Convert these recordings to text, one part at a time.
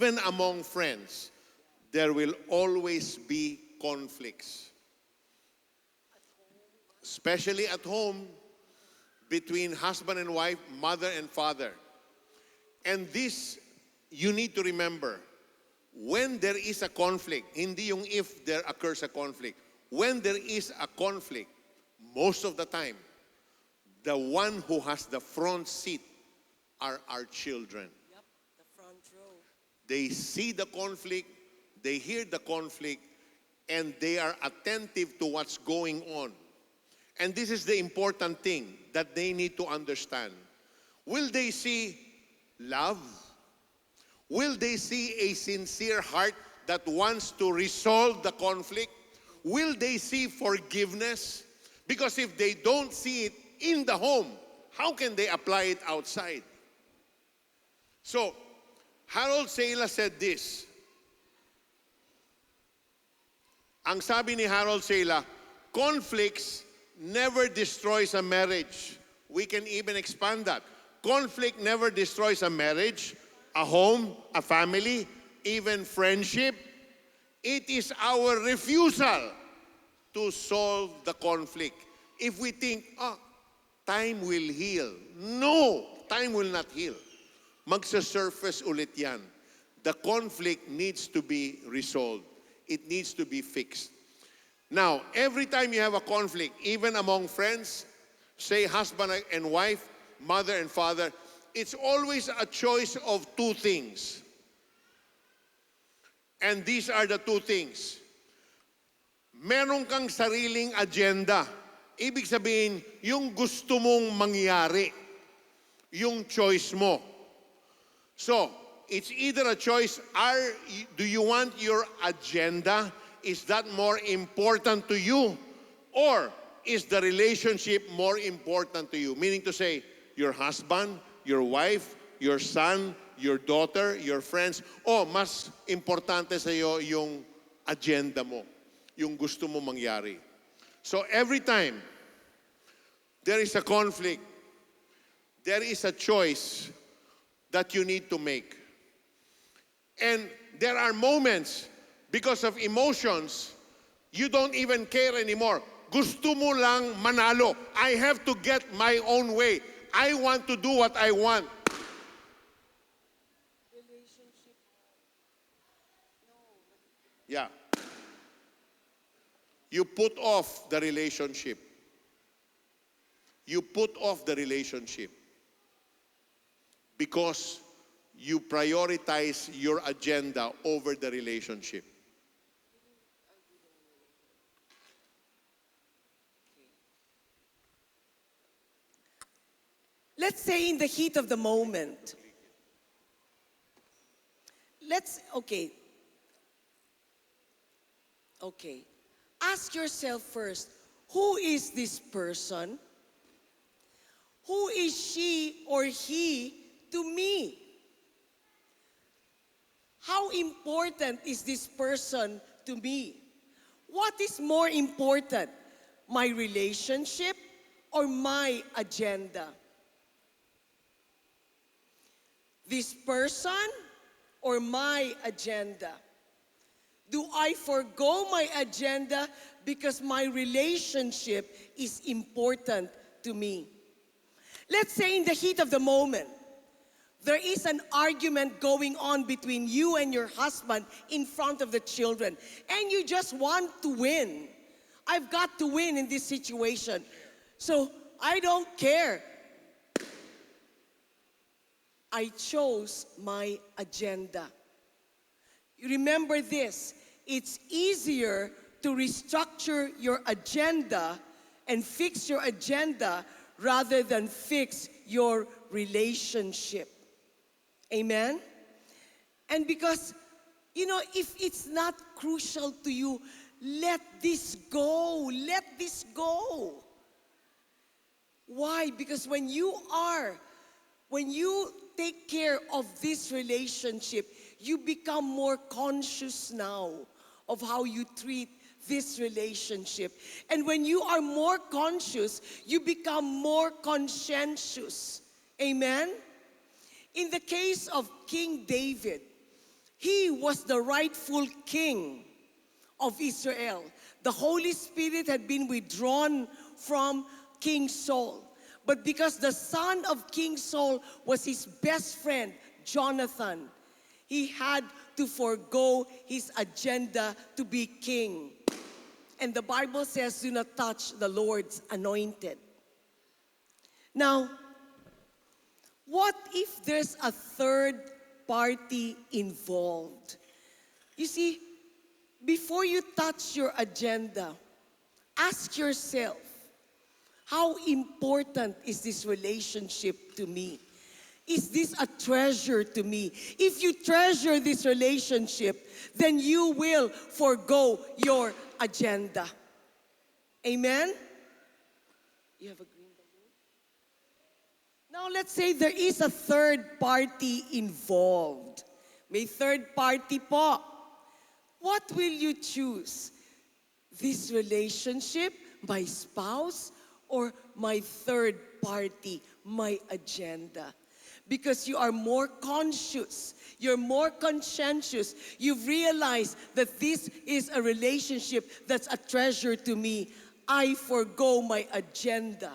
Even among friends, there will always be conflicts. Especially at home, between husband and wife, mother and father. And this, you need to remember, when there is a conflict, hindi yung if there occurs a conflict, when there is a conflict, most of the time, the one who has the front seat are our children. Yep, the front row. They see the conflict, they hear the conflict, and they are attentive to what's going on. And this is the important thing that they need to understand. Will they see love? Will they see a sincere heart that wants to resolve the conflict? Will they see forgiveness? Because if they don't see it in the home, how can they apply it outside? So, Harold Sela said this. Ang sabi ni Harold Sela, conflicts never destroys a marriage. We can even expand that. Conflict never destroys a marriage, a home, a family, even friendship. It is our refusal to solve the conflict. If we think, time will heal. No, time will not heal. Magsa-surface ulit yan. The conflict needs to be resolved. It needs to be fixed. Now, every time you have a conflict, even among friends, say husband and wife, mother and father, it's always a choice of two things. And these are the two things. Meron kang sariling agenda. Ibig sabihin, yung gusto mong mangyari, yung choice mo. So, it's either a choice, do you want your agenda? Is that more important to you? Or is the relationship more important to you? Meaning to say, your husband, your wife, your son, your daughter, your friends, mas importante sa iyo yung agenda mo, yung gusto mo mangyari. So every time there is a conflict, there is a choice that you need to make. And there are moments, because of emotions, you don't even care anymore. Gusto mo lang manalo. I have to get my own way. I want to do what I want. Relationship. Yeah. You put off the relationship. You put off the relationship because you prioritize your agenda over the relationship. Let's say in the heat of the moment. Okay. Ask yourself first, who is this person? Who is she or he to me? How important is this person to me? What is more important, my relationship or my agenda? This person or my agenda? Do I forgo my agenda because my relationship is important to me? Let's say in the heat of the moment, there is an argument going on between you and your husband in front of the children, and you just want to win. I've got to win in this situation, so I don't care. I chose my agenda. You remember this, it's easier to restructure your agenda and fix your agenda rather than fix your relationship. Amen? And because, if it's not crucial to you, let this go. Let this go. Why? Because when you take care of this relationship, you become more conscious now of how you treat this relationship. And when you are more conscious, you become more conscientious. Amen? In the case of King David, He was the rightful king of Israel. The Holy Spirit had been withdrawn from King Saul. But because the son of King Saul was his best friend, Jonathan, he had to forego his agenda to be king. And the Bible says, do not touch the Lord's anointed. Now, what if there's a third party involved? You see, before you touch your agenda, ask yourself, how important is this relationship to me? Is this a treasure to me? If you treasure this relationship, then you will forego your agenda. Amen? You have a green balloon? Now let's say there is a third party involved. May third party po. What will you choose? This relationship, my spouse, or my third party, my agenda? Because you are more conscious, you're more conscientious, you've realized that this is a relationship that's a treasure to me. I forgo my agenda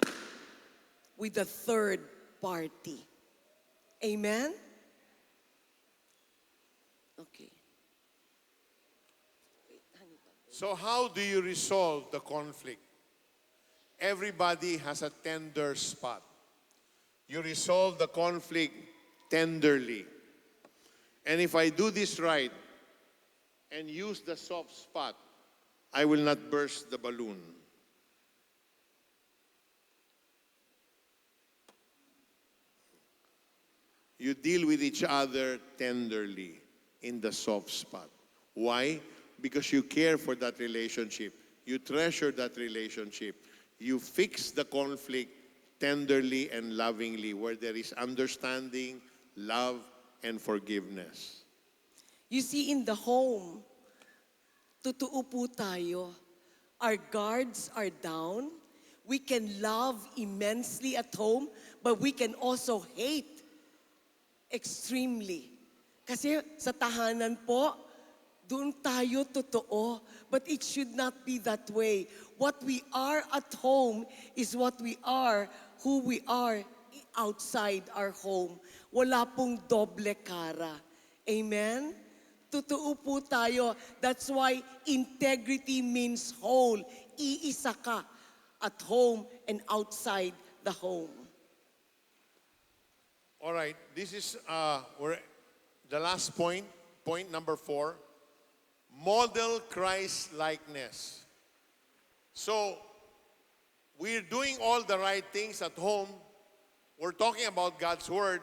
with the third party. Amen? Okay. So how do you resolve the conflict? Everybody has a tender spot. You resolve the conflict tenderly. And if I do this right and use the soft spot, I will not burst the balloon. You deal with each other tenderly in the soft spot. Why? Because you care for that relationship. You treasure that relationship. You fix the conflict tenderly and lovingly where there is understanding, love, and forgiveness. You see, in the home, totoo po tayo. Our guards are down. We can love immensely at home, but we can also hate extremely. Kasi sa tahanan po, doon tayo totoo. But it should not be that way. What we are at home is what we are, who we are outside our home. Wala pong doble cara. Amen? Totoo po tayo. That's why integrity means whole. Iisa ka at home and outside the home. All right, this is the last point, point number 4. Model Christ-likeness. So, we're doing all the right things at home. We're talking about God's Word.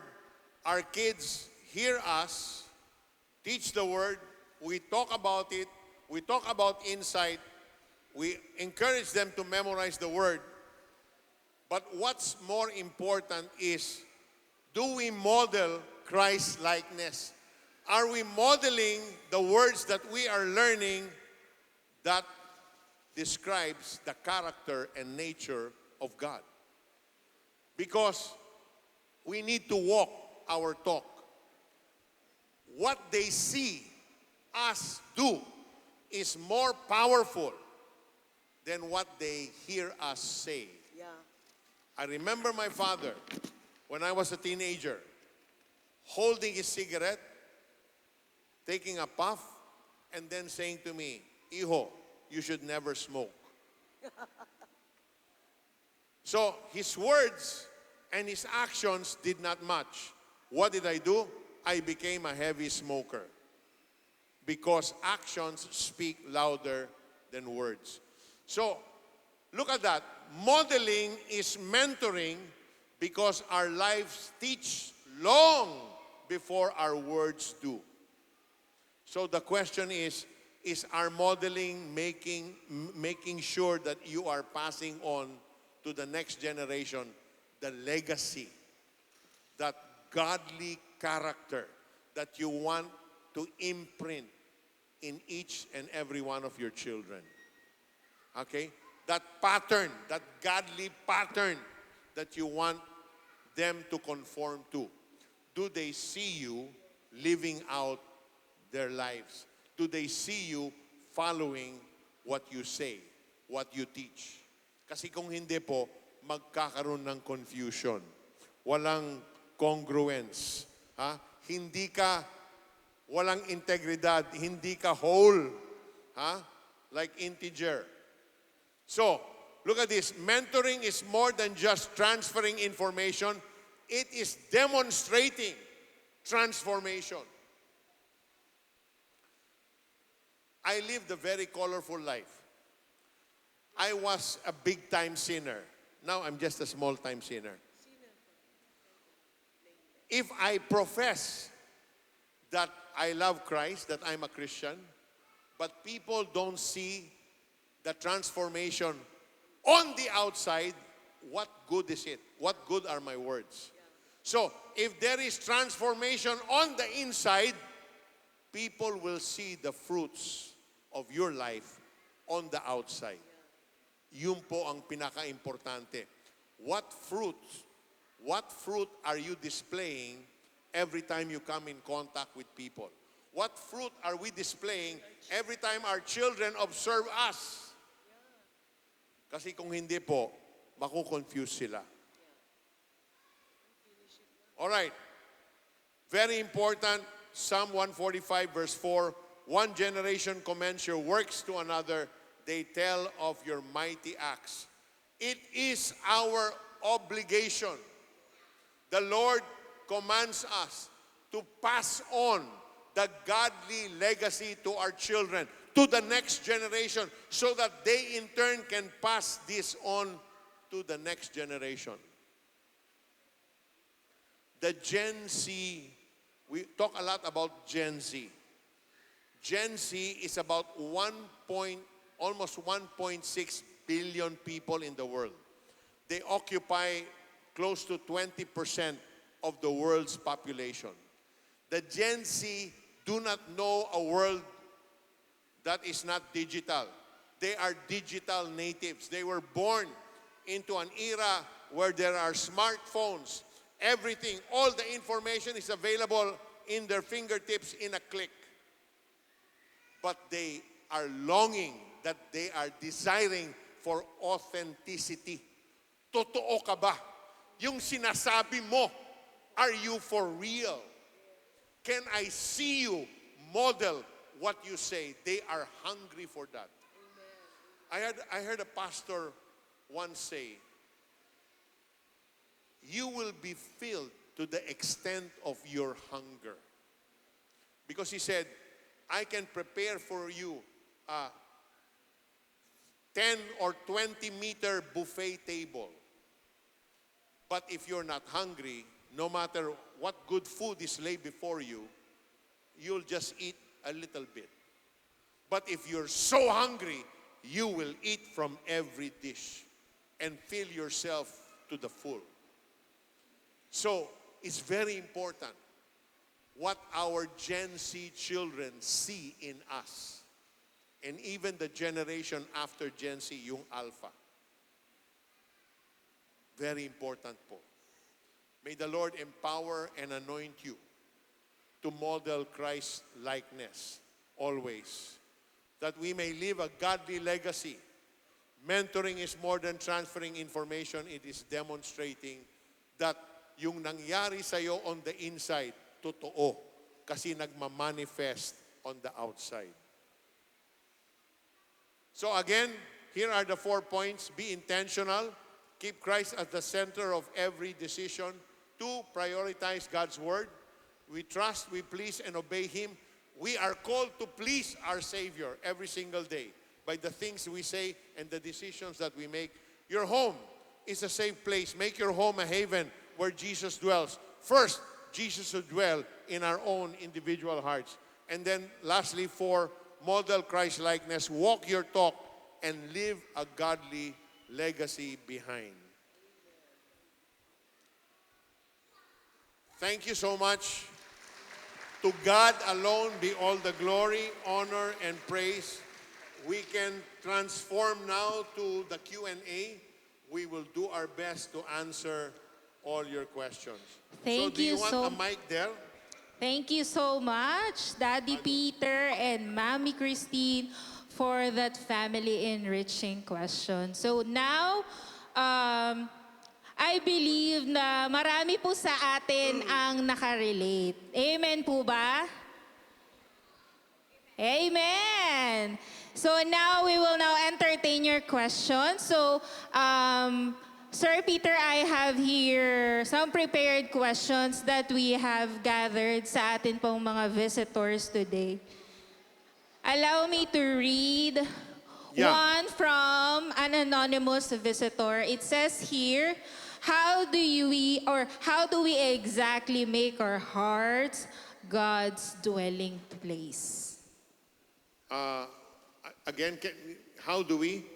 Our kids hear us, teach the Word. We talk about it. We talk about insight. We encourage them to memorize the Word. But what's more important is, do we model Christ-likeness? Are we modeling the words that we are learning that describes the character and nature of God? Because we need to walk our talk. What they see us do is more powerful than what they hear us say. Yeah. I remember my father, when I was a teenager, holding his cigarette, taking a puff, and then saying to me, "Hijo, you should never smoke." So his words and his actions did not match. What did I do? I became a heavy smoker. Because actions speak louder than words. So, look at that. Modeling is mentoring because our lives teach long before our words do. So the question is our modeling making sure that you are passing on to the next generation the legacy, that godly character that you want to imprint in each and every one of your children? Okay? That pattern, that godly pattern that you want them to conform to. Do they see you living out their lives? Do they see you following what you say, what you teach? Kasi kung hindi po, magkakaroon ng confusion. Walang congruence. Ha? Walang integridad, hindi ka whole. Ha? Like integer. So, look at this. Mentoring is more than just transferring information. It is demonstrating transformation. I lived a very colorful life. I was a big-time sinner. Now I'm just a small-time sinner. If I profess that I love Christ, that I'm a Christian, but people don't see the transformation on the outside, what good is it? What good are my words? So, if there is transformation on the inside, people will see the fruits of your life on the outside. Yun po ang pinaka-importante. What fruit are you displaying every time you come in contact with people? What fruit are we displaying every time our children observe us? Kasi kung hindi po, makukonfuse sila. Alright. Very important, Psalm 145 verse 4, one generation commends your works to another, they tell of your mighty acts. It is our obligation. The Lord commands us to pass on the godly legacy to our children, to the next generation, so that they in turn can pass this on to the next generation. The Gen Z, we talk a lot about Gen Z. Gen Z is about almost 1.6 billion people in the world. They occupy close to 20% of the world's population. The Gen Z do not know a world that is not digital. They are digital natives. They were born into an era where there are smartphones. Everything, all the information is available in their fingertips in a click. But they are longing, that they are desiring for authenticity. Totoo ka ba? Yung sinasabi mo, are you for real? Can I see you model what you say? They are hungry for that. I heard a pastor once say, you will be filled to the extent of your hunger. Because he said, I can prepare for you a 10 or 20 meter buffet table. But if you're not hungry, no matter what good food is laid before you, you'll just eat a little bit. But if you're so hungry, you will eat from every dish and fill yourself to the full. So, it's very important what our Gen Z children see in us. And even the generation after Gen Z, yung Alpha. Very important po. May the Lord empower and anoint you to model Christ's likeness always. That we may live a godly legacy. Mentoring is more than transferring information. It is demonstrating that yung nangyari sa'yo on the inside, totoo. Kasi nagmamanifest on the outside. So again, here are the 4 points. Be intentional. Keep Christ at the center of every decision. 2, prioritize God's word. We trust, we please, and obey Him. We are called to please our Savior every single day by the things we say and the decisions that we make. Your home is a safe place. Make your home a haven where Jesus dwells. First, Jesus should dwell in our own individual hearts. And then lastly, 4, model Christ likeness. Walk your talk and live a godly legacy behind. Thank you so much. To God alone be all the glory, honor, and praise. We can transform now to the Q&A. We will do our best to answer all your questions. Thank so do you you want so- a mic there? Thank you so much, Daddy Peter and Mommy Christine, for that family enriching question. So now, I believe na marami po sa atin ang nakarelate. Amen po ba? Amen. So now we will now entertain your questions. So, Sir Peter, I have here some prepared questions that we have gathered sa atin pong mga visitors today. Allow me to read one from an anonymous visitor. It says here, how do we exactly make our hearts God's dwelling place? Again, how do we?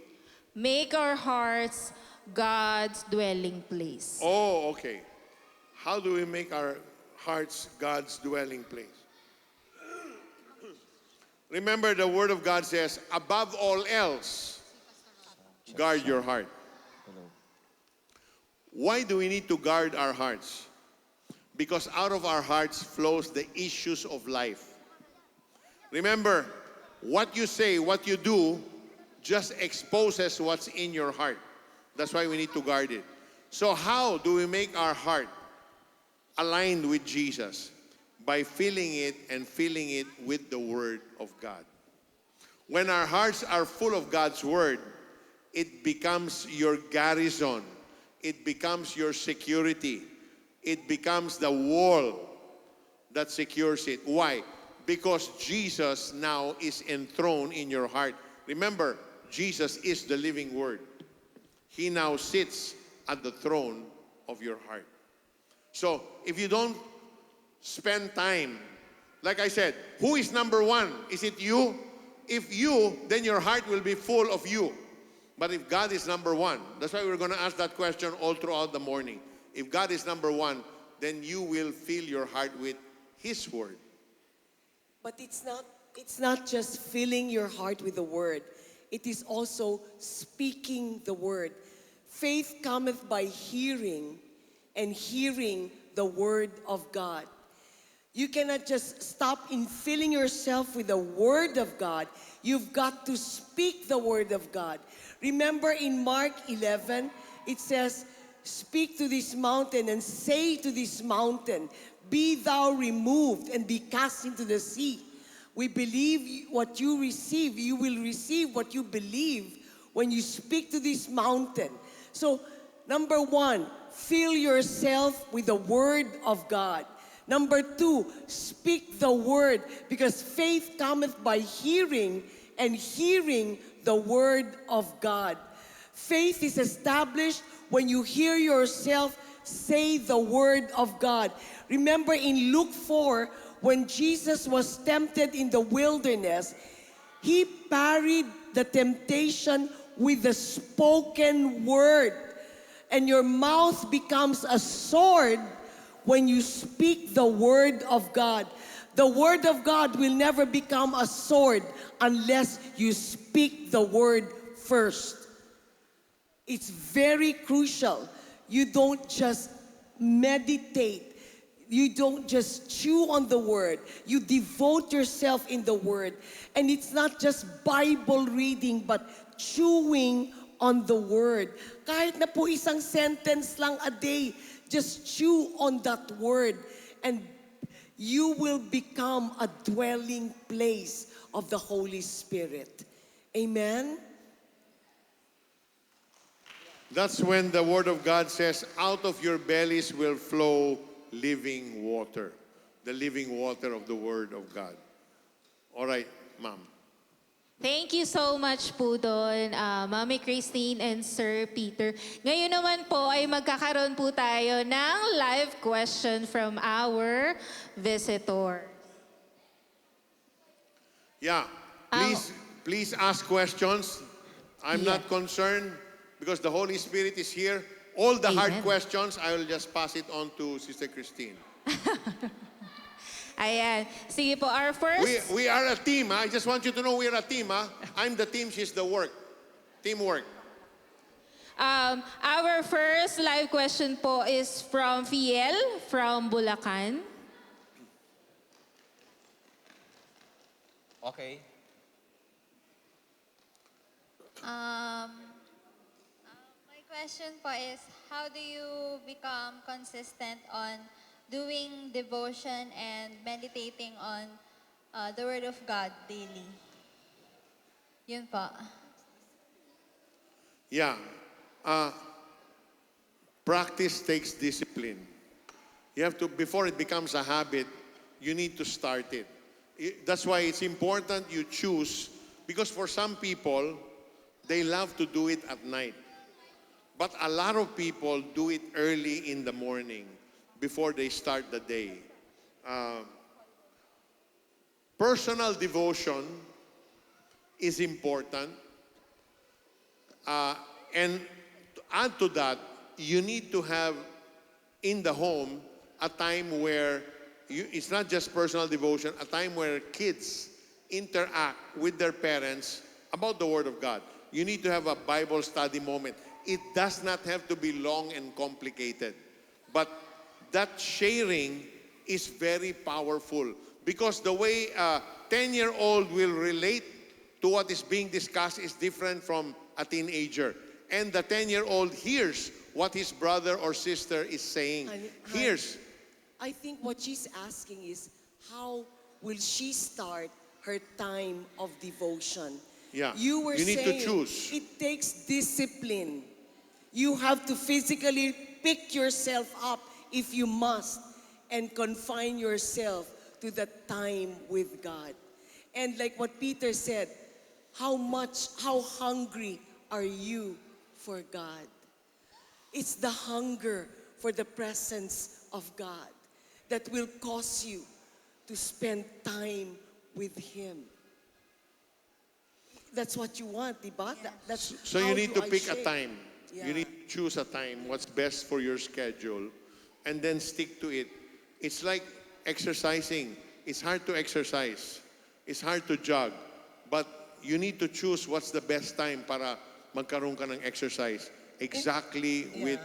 Make our hearts God's dwelling place. Oh, okay. How do we make our hearts God's dwelling place? Remember, the Word of God says, above all else, guard your heart. Why do we need to guard our hearts? Because out of our hearts flows the issues of life. Remember, what you say, what you do, just exposes what's in your heart. That's why we need to guard it. So how do we make our heart aligned with Jesus? By filling it and filling it with the Word of God. When our hearts are full of God's Word, it becomes your garrison. It becomes your security. It becomes the wall that secures it. Why? Because Jesus now is enthroned in your heart. Remember, Jesus is the living Word. He now sits at the throne of your heart. So, if you don't spend time, like I said, who is number one? Is it you? If you, then your heart will be full of you. But if God is number one, that's why we're going to ask that question all throughout the morning. If God is number one, then you will fill your heart with His Word. But it's not just filling your heart with the Word. It is also speaking the Word. Faith cometh by hearing, and hearing the Word of God. You cannot just stop in filling yourself with the Word of God. You've got to speak the Word of God. Remember in Mark 11, it says, speak to this mountain and say to this mountain, be thou removed and be cast into the sea. We believe what you receive. You will receive what you believe when you speak to this mountain. So, number one, fill yourself with the Word of God. Number two, speak the Word, because faith cometh by hearing, and hearing the Word of God. Faith is established when you hear yourself say the Word of God. Remember in Luke 4, when Jesus was tempted in the wilderness, He parried the temptation with the spoken word. And your mouth becomes a sword when you speak the Word of God. The Word of God will never become a sword unless you speak the Word first. It's very crucial. You don't just meditate. You don't just chew on the Word. You devote yourself in the Word. And it's not just Bible reading, but chewing on the Word. Kahit na po isang sentence lang a day, just chew on that Word. And you will become a dwelling place of the Holy Spirit. Amen? That's when the Word of God says, out of your bellies will flow living water. The living water of the Word of God. All right, ma'am. Thank you so much po doon, Mami Christine and Sir Peter. Ngayon naman po ay magkakaroon po tayo ng live question from our visitor. Yeah, please ask questions. I'm not concerned because the Holy Spirit is here. All the hard Amen. questions, I will just pass it on to Sister Christine. Ayan. Sige po, our first... We are a team. I just want you to know we are a team. I'm the team, she's the work. Teamwork. Our first live question po is from Fiel from Bulacan. Okay. My question po is, how do you become consistent on doing devotion and meditating on the Word of God daily? Yun po. Yeah. Practice takes discipline. You have to, before it becomes a habit, you need to start it. That's why it's important you choose, because for some people, they love to do it at night. But a lot of people do it early in the morning before they start the day. Personal devotion is important. And to add to that, you need to have in the home a time where it's not just personal devotion, a time where kids interact with their parents about the Word of God. You need to have a Bible study moment. It does not have to be long and complicated. But that sharing is very powerful, because the way a 10-year-old will relate to what is being discussed is different from a teenager. And the 10-year-old hears what his brother or sister is saying. Hears. I think what she's asking is, how will she start her time of devotion? Yeah. You were You need to saying choose. it takes discipline. You have to physically pick yourself up if you must and confine yourself to the time with God. And like what Peter said, how hungry are you for God? It's the hunger for the presence of God that will cause you to spend time with Him. That's what you want, diba? That's So how you need do to I pick a shape. time. Yeah. You need to choose a time, what's best for your schedule, and then stick to it. It's like exercising. It's hard to exercise. It's hard to jog. But you need to choose what's the best time para magkaroon ka ng exercise. Exactly Yeah. with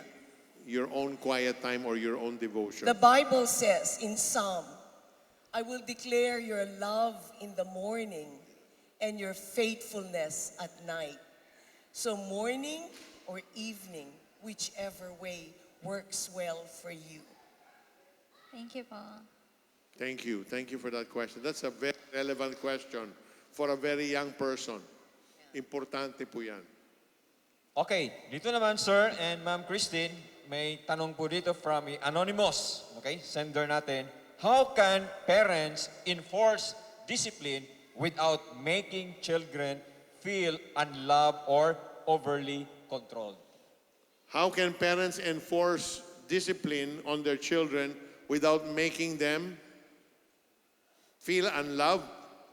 your own quiet time or your own devotion. The Bible says in Psalm, I will declare your love in the morning and your faithfulness at night. So morning or evening, whichever way works well for you. Thank you po. Thank you. Thank you for that question. That's a very relevant question for a very young person. Importante po yan. Okay, dito naman Sir and Ma'am Christine, may tanong po dito from Anonymous. Okay, sender natin. How can parents enforce discipline without making children feel unloved or overly controlled? How can parents enforce discipline on their children without making them feel unloved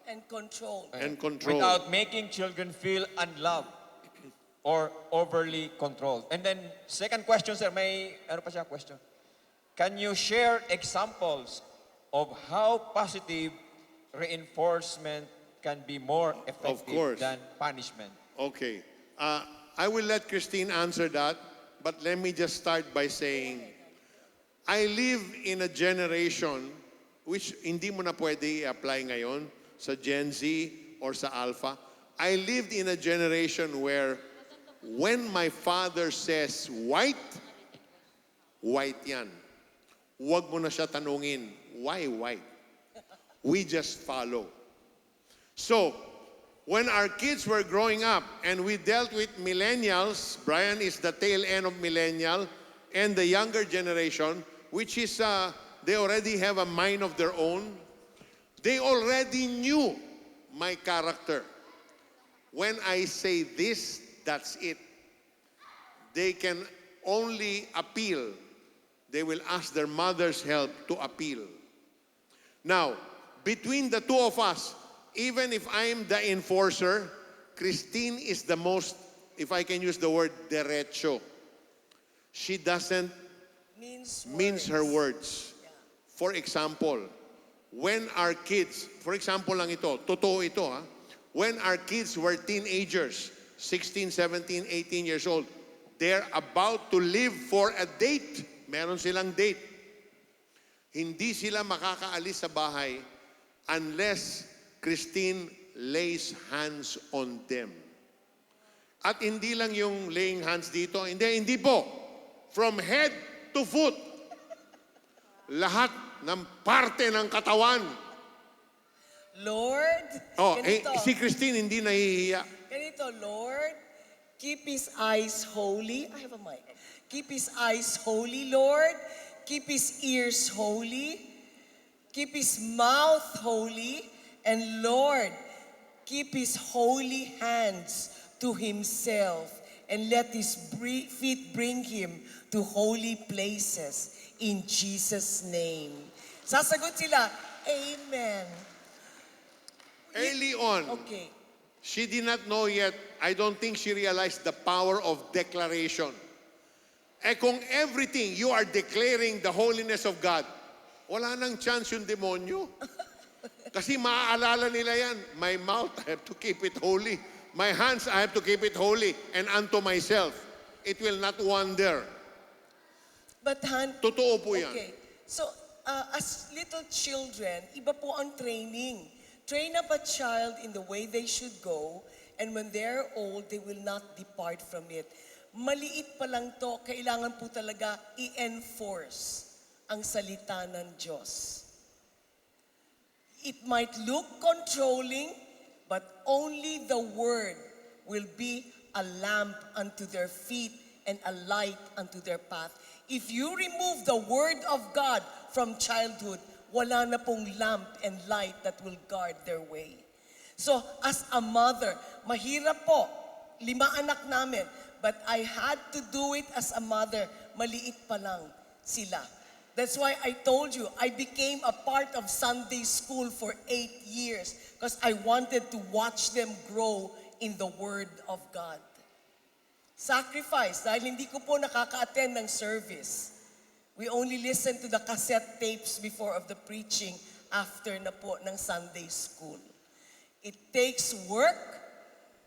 And control. and controlled? Without making children feel unloved or overly controlled. And then, second question, sir, may ano pa siya question? Can you share examples of how positive reinforcement can be more effective course. than punishment? Okay. I will let Christine answer that, but let me just start by saying, I live in a generation which hindi mo na pwede i-apply ngayon sa Gen Z or sa Alpha. I lived in a generation where when my father says white, white yan. Huwag mo na siya tanungin, why white? We just follow. So, when our kids were growing up and we dealt with millennials, Brian is the tail end of millennial, and the younger generation, which is, they already have a mind of their own. They already knew my character. When I say this, that's it. They can only appeal. They will ask their mother's help to appeal. Now, between the two of us, even if I'm the enforcer, Christine is the most, if I can use the word, derecho. She doesn't mince her words. For example, when our kids, for example lang ito, totoo ito ha, when our kids were teenagers, 16, 17, 18 years old, they're about to leave for a date. Meron silang date. Hindi sila makakaalis sa bahay unless Christine lays hands on them. At hindi lang yung laying hands dito, hindi po. From head to foot. Lahat ng parte ng katawan. Lord, Oh, ganito, si Christine hindi nahihiya. ganito, Lord, keep his eyes holy. I have a mic. Keep his eyes holy, Lord. Keep his ears holy. Keep his mouth holy. And Lord, keep his holy hands to himself. And let his feet bring him to holy places. In Jesus' name. Sasagot sila, Amen. Early on, Okay. she did not know yet, I don't think she realized the power of declaration. Kung everything you are declaring the holiness of God, wala nang chance yung demonyo. Kasi maaalala nila yan, my mouth, I have to keep it holy. My hands, I have to keep it holy. And unto myself, it will not wander. But Han, Totoo po yan. okay. So, as little children, iba po ang training. Train up a child in the way they should go, and when they're old, they will not depart from it. Maliit pa lang to, kailangan po talaga i-enforce ang salita ng Diyos. It might look controlling, but only the Word will be a lamp unto their feet and a light unto their path. If you remove the Word of God from childhood, wala na pong lamp and light that will guard their way. So, as a mother, mahirap po. 5 anak namin. But I had to do it as a mother. Maliit pa lang sila. That's why I told you, I became a part of Sunday school for 8 years because I wanted to watch them grow in the Word of God. Sacrifice, dahil hindi ko po nakaka-attend ng service. We only listen to the cassette tapes before of the preaching after na po ng Sunday school. It takes work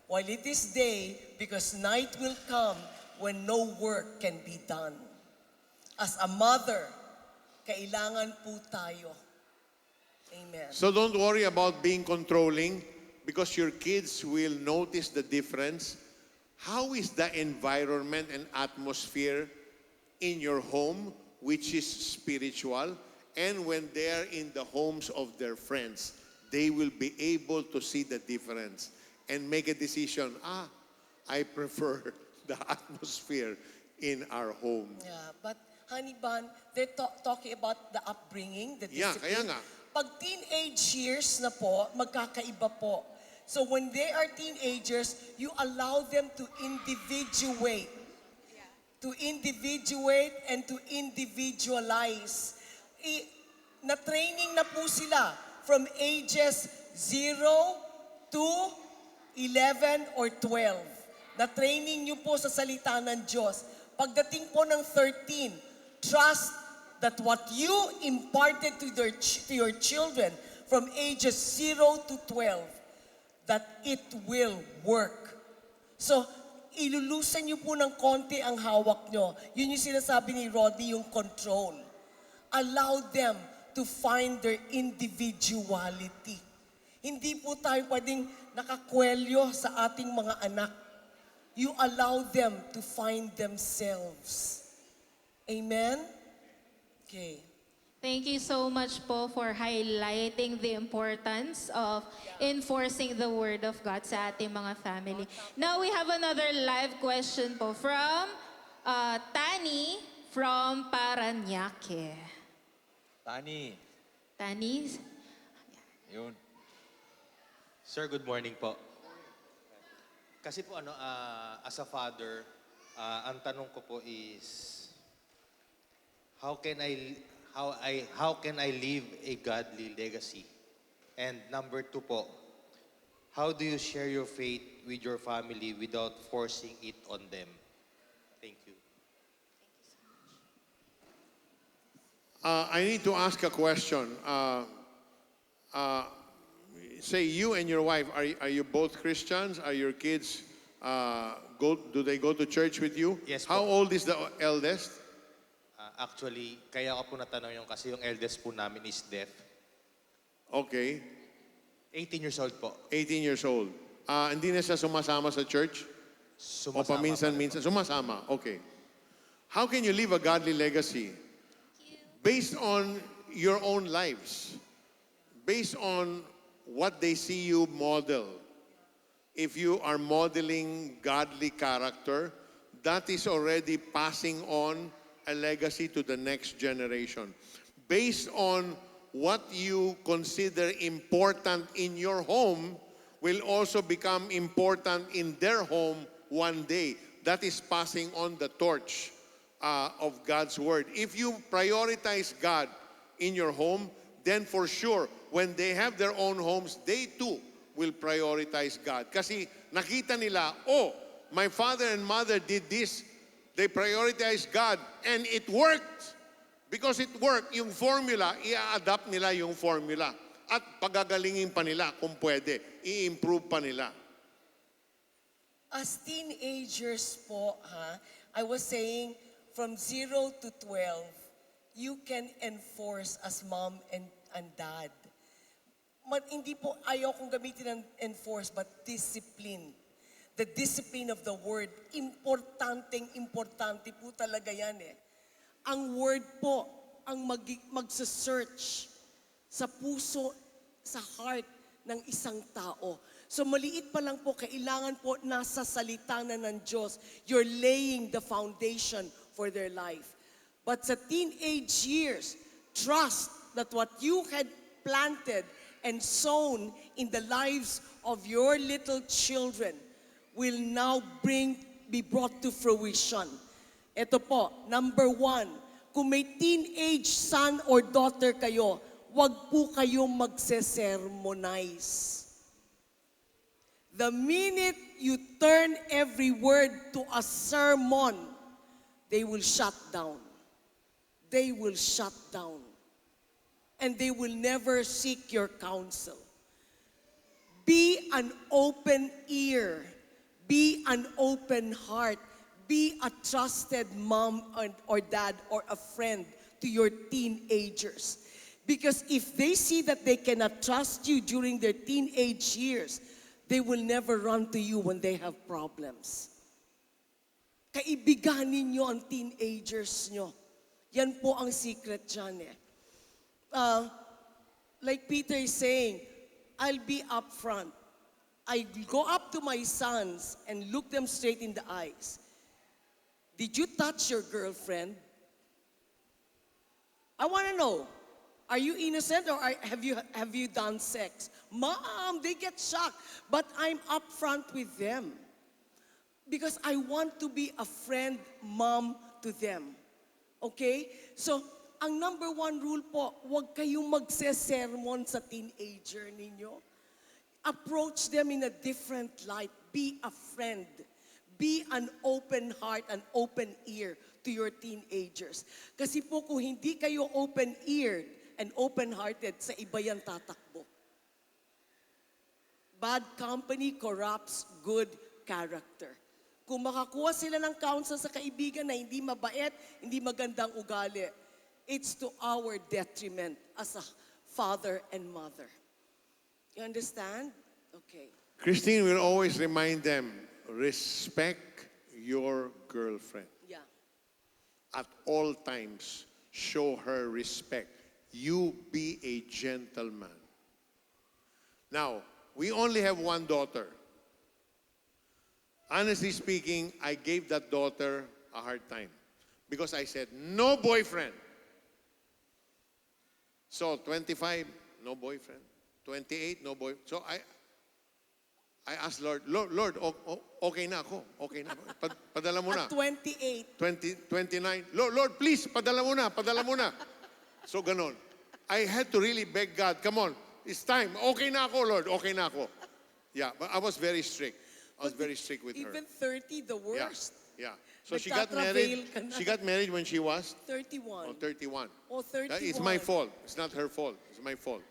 while it is day because night will come when no work can be done. As a mother, kailangan po tayo. Amen. So don't worry about being controlling because your kids will notice the difference. How is the environment and atmosphere in your home, which is spiritual, and when they are in the homes of their friends, they will be able to see the difference and make a decision. I prefer the atmosphere in our home. Yeah, but Honey Bun, they're talking about the upbringing, the Yeah, discipline. kaya nga. Pag teenage years na po, magkakaiba po. So when they are teenagers, you allow them to individuate. To individuate and to individualize. Na-training na po sila from ages 0 to 11 or 12. Na-training nyo po sa salita ng Diyos. Pagdating po ng 13, trust that what you imparted to your children from ages 0 to 12, that it will work. So, ilulusan nyo po ng konti ang hawak nyo. Yun yung sinasabi ni Rodney, yung control. Allow them to find their individuality. Hindi po tayo pwedeng nakakwelyo sa ating mga anak. You allow them to find themselves. Amen? Okay. Thank you so much po for highlighting the importance of enforcing the Word of God sa ating mga family. Now we have another live question po from Tani from Paranaque. Tani, Tani? yun. Sir, good morning po. Kasi po as a father, ang tanong ko po is how can I leave a godly legacy? And number 2 po, how do you share your faith with your family without forcing it on them? Thank you. I need to ask a question. Say you and your wife, are you both Christians? Are your kids, do they go to church with you? Yes, How po. old is the eldest? Actually, kaya ako po natanong yung kasi yung eldest po namin is deaf. Okay. 18 years old po. 18 years old. Hindi na siya sumasama sa church? O Sumasama pa rin. paminsan-minsan? Sumasama, okay. How can you leave a godly legacy? Based on your own lives. Based on what they see you model. If you are modeling godly character, that is already passing on a legacy to the next generation. Based on what you consider important in your home will also become important in their home one day. That is passing on the torch of God's word. If you prioritize God in your home, then for sure, when they have their own homes, they too will prioritize God. Kasi nakita nila, oh, my father and mother did this. They prioritized God and it worked. Because it worked, yung formula, i-adapt nila yung formula. At pagagalingin pa nila kung pwede. I-improve pa nila. As teenagers po, I was saying from 0 to 12, you can enforce as mom and dad. Hindi po ayaw kong gamitin ng enforce, but discipline. The discipline of the word. Importante po talaga yan eh. Ang word po, ang magsa-search sa puso, sa heart ng isang tao. So maliit pa lang po, kailangan po nasa salita na ng Diyos. You're laying the foundation for their life. But sa teenage years, trust that what you had planted and sown in the lives of your little children will now be brought to fruition. Ito po, number 1, kung may teenage son or daughter kayo, wag po kayong magse-sermonize. The minute you turn every word to a sermon, they will shut down. They will shut down. And they will never seek your counsel. Be an open ear. Be an open heart. Be a trusted mom or dad or a friend to your teenagers. Because if they see that they cannot trust you during their teenage years, they will never run to you when they have problems. Kaibiganin nyo ang teenagers nyo. Yan po ang secret dyan eh. Like Peter is saying, I'll be up front. I go up to my sons and look them straight in the eyes. Did you touch your girlfriend? I want to know. Are you innocent or have you done sex? Mom, they get shocked. But I'm upfront with them. Because I want to be a friend, mom, to them. Okay? So, ang number 1 rule po, huwag kayong magse-sermon sa teenager ninyo. Approach them in a different light. Be a friend. Be an open heart, an open ear to your teenagers. Kasi po kung hindi kayo open-eared and open-hearted, sa iba yan tatakbo. Bad company corrupts good character. Kung makakuha sila ng counsel sa kaibigan na hindi mabait, hindi magandang ugali, it's to our detriment as a father and mother. You understand? Okay. Christine will always remind them, respect your girlfriend. Yeah. At all times, show her respect. You be a gentleman. Now, we only have one daughter. Honestly speaking, I gave that daughter a hard time because I said, no boyfriend. So, 25, no boyfriend. 28, no boyfriend. So, I asked Lord, okay na ako. Okay na ako. Padala mo na. At 28. 29. Lord, please, padala mo na. So, ganon. I had to really beg God, come on, it's time. Okay na ako, Lord. Okay na ako. Yeah, but I was very strict. I was very strict with her. Even 30, the worst. Yeah. So she got married. Nagtatrabail ka na. She got married when she was 31. 31. Oh, 31. It's my fault. It's not her fault. It's my fault.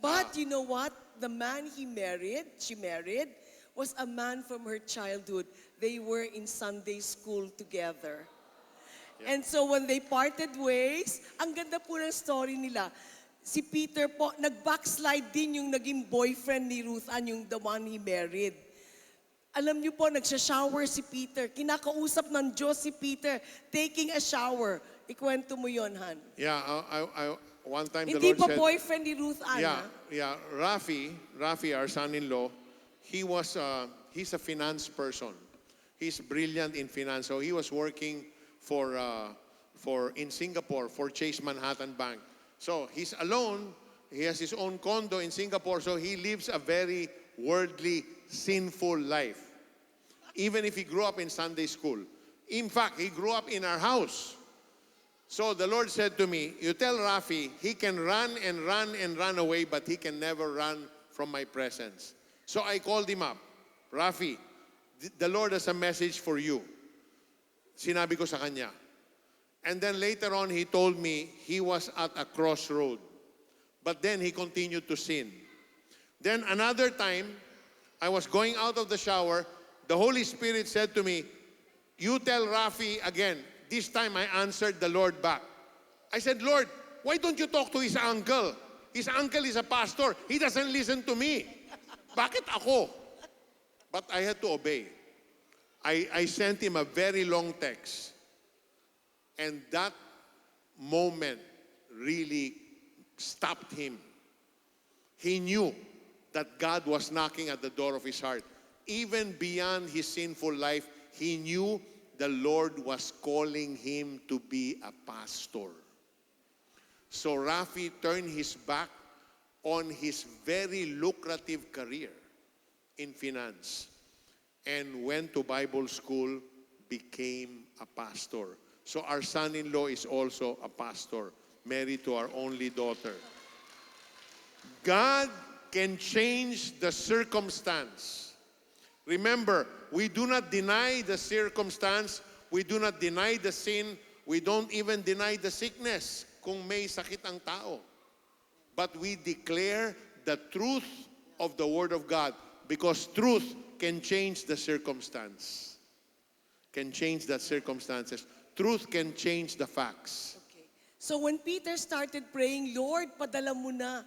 But you know what? The man she married, was a man from her childhood. They were in Sunday school together. And so when they parted ways, ang ganda po ng story nila. si Peter po, nag-backslide din yung naging boyfriend ni Ruth Ann, yung the one he married. Alam niyo po, nagsha-shower si Peter. Kinakausap ng Diyos si Peter, taking a shower. Ikwento mo yon, Han. Yeah, one time the Hindi Lord pa said, boyfriend ni Ruth Ann, yeah, ha? yeah, Rafi, our son-in-law, he's a finance person. He's brilliant in finance. So he was working for in Singapore for Chase Manhattan Bank. So he's alone. He has his own condo in Singapore. So he lives a very worldly, sinful life. Even if he grew up in Sunday school. In fact, he grew up in our house. So the Lord said to me, you tell Rafi, he can run and run and run away, but he can never run from my presence. So I called him up. Rafi, the Lord has a message for you. Sinabi ko sa kanya. And then later on, he told me he was at a crossroad. But then he continued to sin. Then another time, I was going out of the shower. The Holy Spirit said to me, you tell Rafi again. This time I answered the Lord back. I said, Lord, why don't you talk to his uncle? His uncle is a pastor. He doesn't listen to me. Bakit ako? But I had to obey. I sent him a very long text. And that moment really stopped him. He knew that God was knocking at the door of his heart. Even beyond his sinful life, he knew the Lord was calling him to be a pastor. So Rafi turned his back on his very lucrative career in finance and went to Bible school, became a pastor. So our son-in-law is also a pastor, married to our only daughter. God can change the circumstance. Remember, we do not deny the circumstance, we do not deny the sin, we don't even deny the sickness kung may sakit ang tao. But we declare the truth of the Word of God because truth can change the circumstance. Can change the circumstances. Truth can change the facts. Okay. So when Peter started praying, Lord, padala mo na.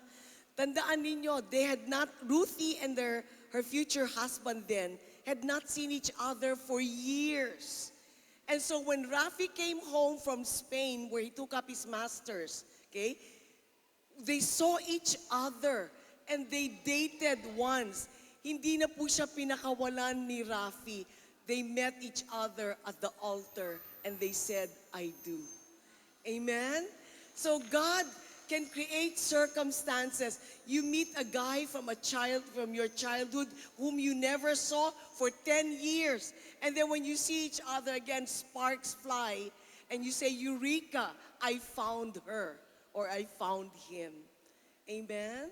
Tandaan ninyo, they had not, Ruthie and her future husband then, had not seen each other for years. And so when Rafi came home from Spain, where he took up his master's, okay, they saw each other and they dated once. Hindi na po siya pinakawalan ni Rafi. They met each other at the altar and they said, I do. Amen? So God can create circumstances. You meet a guy from your childhood whom you never saw for 10 years. And then when you see each other again, sparks fly. And you say, Eureka, I found her. Or I found him. Amen?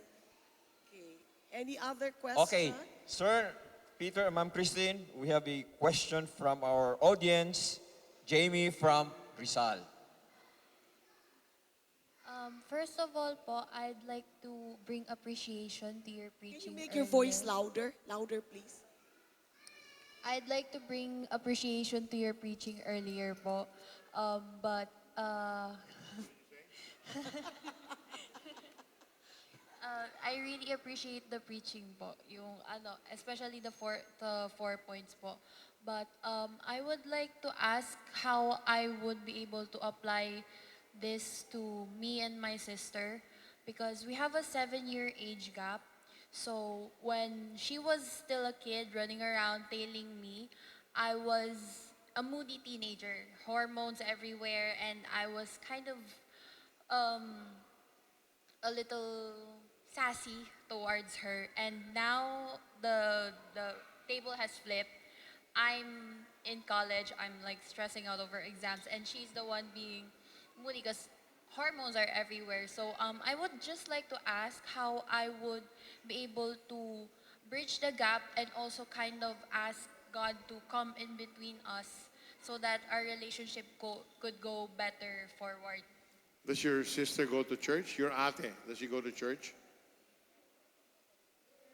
Okay. Any other question? Okay, Sir Peter and Ma'am Christine, we have a question from our audience. Jamie from Rizal. First of all po, I'd like to bring appreciation to your Can preaching you make your earlier. voice louder? Louder, please. I'd like to bring appreciation to your preaching earlier po. But I really appreciate the preaching po. Yung especially the four points po. But I would like to ask how I would be able to apply this to me and my sister because we have a 7-year age gap. So when she was still a kid running around tailing me, I was a moody teenager, hormones everywhere, and I was kind of a little sassy towards her. And now the table has flipped. I'm in college, I'm like stressing out over exams, and she's the one being moody because hormones are everywhere. So I would just like to ask how I would be able to bridge the gap and also kind of ask God to come in between us so that our relationship could go better forward. Does your sister go to church? Your ate, does she go to church?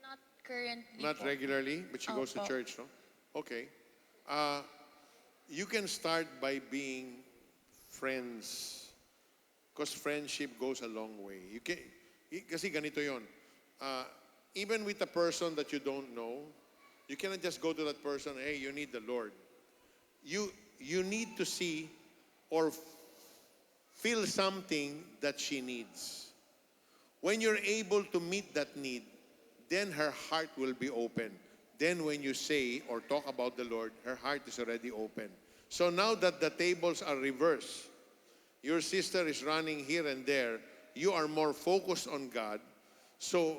Not currently Not po. regularly, but she goes to Opo. church, no? Okay. You can start by being friends, because friendship goes a long way. Kasi ganito yon. Even with a person that you don't know, you cannot just go to that person, hey, you need the Lord. You need to see or feel something that she needs. When you're able to meet that need, then her heart will be open. Then when you say or talk about the Lord, her heart is already open. So now that the tables are reversed, your sister is running here and there, you are more focused on God. So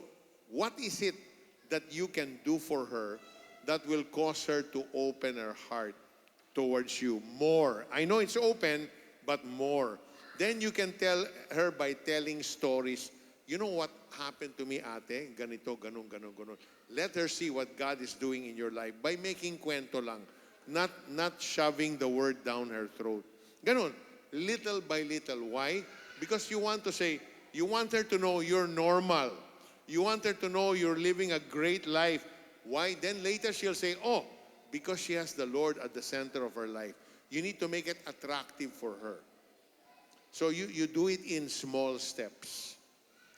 what is it that you can do for her that will cause her to open her heart towards you more? I know it's open, but more. Then you can tell her by telling stories. You know what happened to me, ate? Ganito, ganon, ganon, ganon. Let her see what God is doing in your life by making kwento lang. Not shoving the word down her throat. Ganon, little by little. Why? Because you want to say, you want her to know you're normal. You want her to know you're living a great life. Why? Then later she'll say, oh, because she has the Lord at the center of her life. You need to make it attractive for her. So you do it in small steps.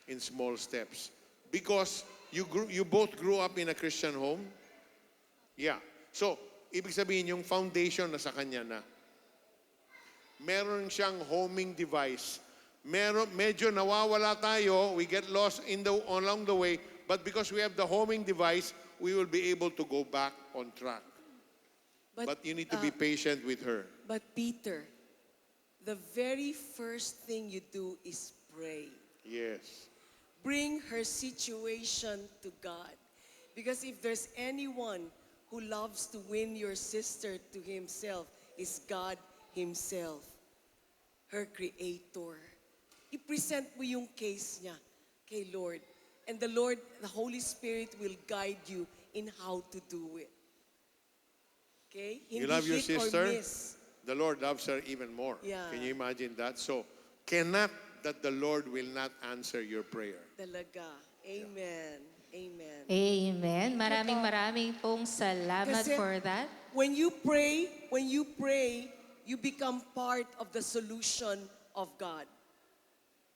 In small steps. Because you both grew up in a Christian home. Yeah. So, ibig sabihin, yung foundation na sa kanya na. Meron siyang homing device. Medyo nawawala tayo, we get lost along the way, but because we have the homing device, we will be able to go back on track. But you need to be patient with her. But Peter, the very first thing you do is pray. Yes. Bring her situation to God. Because if there's anyone who loves to win your sister to himself, is God himself, her creator. I-present mo yung case niya kay Lord. And the Lord, the Holy Spirit will guide you in how to do it. Okay? You love your hit or sister? miss. The Lord loves her even more. Yeah. Can you imagine that? So, cannot that the Lord will not answer your prayer. Talaga. Amen. Amen. Amen. Maraming pong salamat Kasi for that. When you pray, you become part of the solution of God.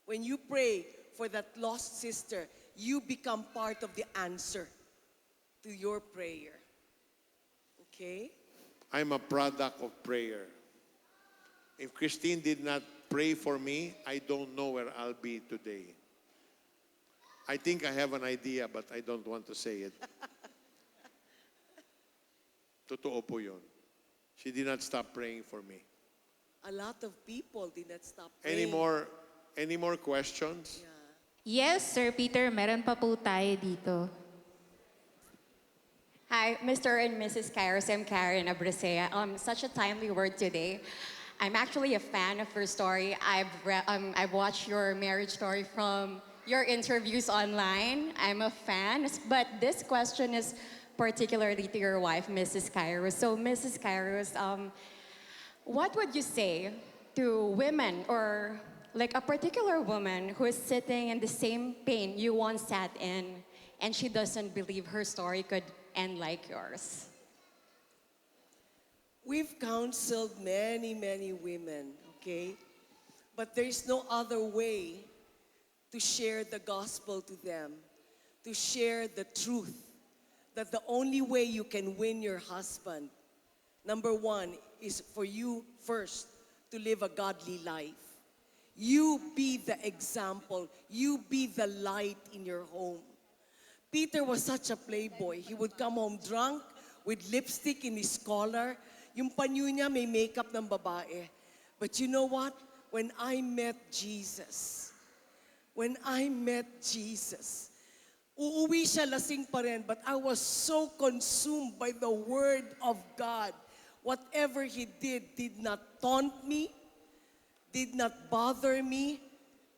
When you pray for that lost sister, you become part of the answer to your prayer. Okay? I'm a product of prayer. If Christine did not pray for me, I don't know where I'll be today. I think I have an idea, but I don't want to say it. Totoo po yun. She did not stop praying for me. A lot of people did not stop praying. Any more questions? Yeah. Yes, Sir Peter, meron pa po tayo dito. Hi, Mr. and Mrs. Kairos. I'm Karen Abrasea. Such a timely word today. I'm actually a fan of your story. I've watched your marriage story from your interviews online. I'm a fan, but this question is particularly to your wife, Mrs. Kairos. So, Mrs. Kairos, what would you say to women or like a particular woman who is sitting in the same pain you once sat in and she doesn't believe her story could end like yours? We've counseled many, many women, okay? But there's no other way to share the gospel to them, to share the truth, that the only way you can win your husband, number one, is for you first to live a godly life. You be the example. You be the light in your home. Peter was such a playboy. He would come home drunk with lipstick in his collar. Yung panyo niya may makeup ng babae. But you know what? When I met Jesus, uuwi siya lasing pa rin, but I was so consumed by the Word of God. Whatever he did not taunt me, did not bother me,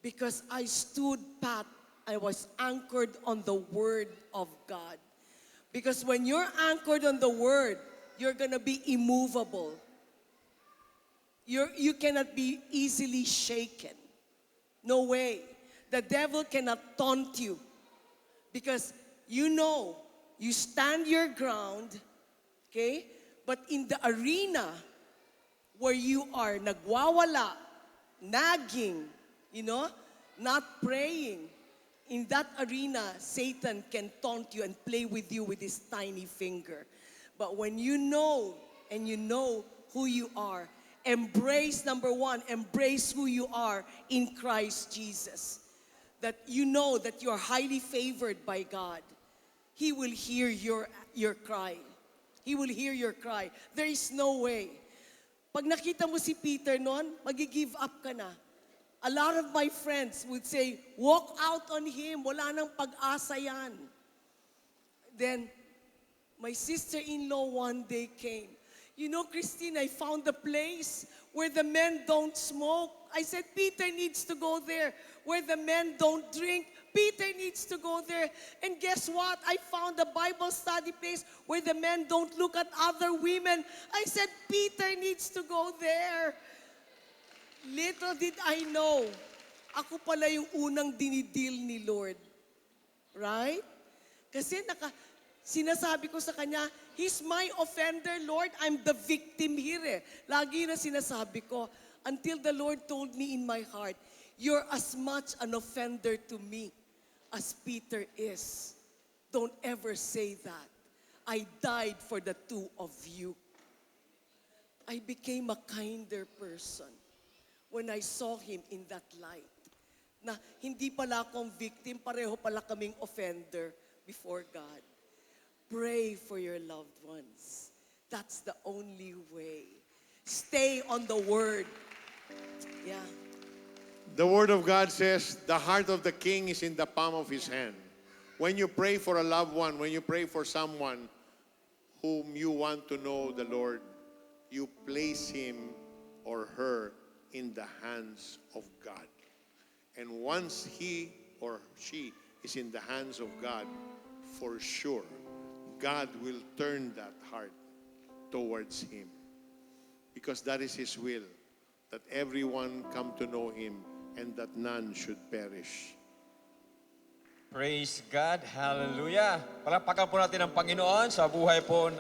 because I stood pat. I was anchored on the Word of God. Because when you're anchored on the Word, you're gonna be immovable. You cannot be easily shaken. No way. The devil cannot taunt you. Because you know, you stand your ground, okay? But in the arena where you are nagwawala, nagging, not praying, In that arena, Satan can taunt you and play with you with his tiny finger. But when you know and you know who you are, embrace, number one, embrace who you are in Christ Jesus. That you know that you're highly favored by God. He will hear your cry. He will hear your cry. There is no way. Pag nakita mo si Peter noon, magi-give up ka na. A lot of my friends would say, walk out on him. Wala nang pag-asa yan. Then, my sister-in-law one day came. You know, Christine, I found a place where the men don't smoke. I said, Peter needs to go there. Where the men don't drink, Peter needs to go there. And guess what? I found a Bible study place where the men don't look at other women. I said, Peter needs to go there. Little did I know, ako pala yung unang dinidil ni Lord. Right? Kasi sinasabi ko sa kanya, He's my offender, Lord. I'm the victim here eh. Lagi na sinasabi ko, until the Lord told me in my heart, you're as much an offender to me as Peter is. Don't ever say that. I died for the two of you. I became a kinder person when I saw him in that light. Na hindi pala akong victim, pareho pala kaming offender before God. Pray for your loved ones. That's the only way. Stay on the word. Yeah. The Word of God says, the heart of the king is in the palm of his hand. When you pray for a loved one, when you pray for someone whom you want to know the Lord, you place him or her in the hands of God. And once he or she is in the hands of God, for sure, God will turn that heart towards him. Because that is his will, that everyone come to know him and that none should perish. Praise God. Hallelujah. Palakpakan po natin ang Panginoon sa buhay po